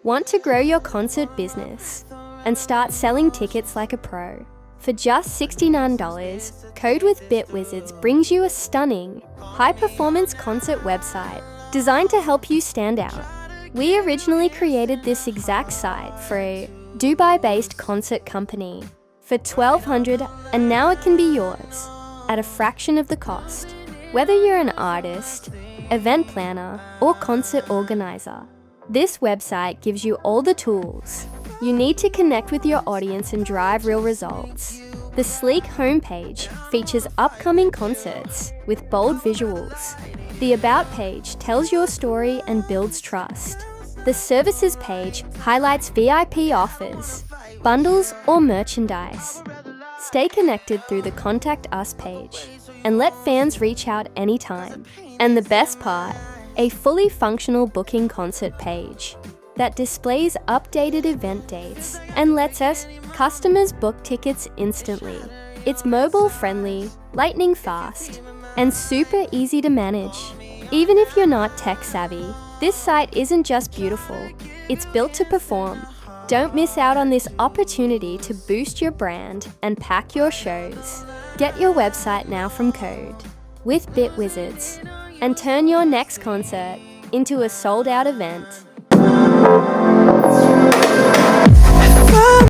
Want to grow your concert business and start selling tickets like a pro? For just $69, Code with Bitwizards brings you a stunning, high-performance concert website designed to help you stand out. We originally created this exact site for a Dubai-based concert company for $1,200, and now it can be yours at a fraction of the cost. Whether you're an artist, event planner, or concert organizer, this website gives you all the tools you need to connect with your audience and drive real results. The sleek homepage features upcoming concerts with bold visuals. The About page tells your story and builds trust. The Services page highlights VIP offers, bundles, or merchandise. Stay connected through the Contact Us page and let fans reach out anytime. And the best part, a fully functional booking concert page that displays updated event dates and lets us customers book tickets instantly. It's mobile-friendly, lightning fast, and super easy to manage. Even if you're not tech-savvy, this site isn't just beautiful, it's built to perform. Don't miss out on this opportunity to boost your brand and pack your shows. Get your website now from Code with Bitwizards and turn your next concert into a sold-out event.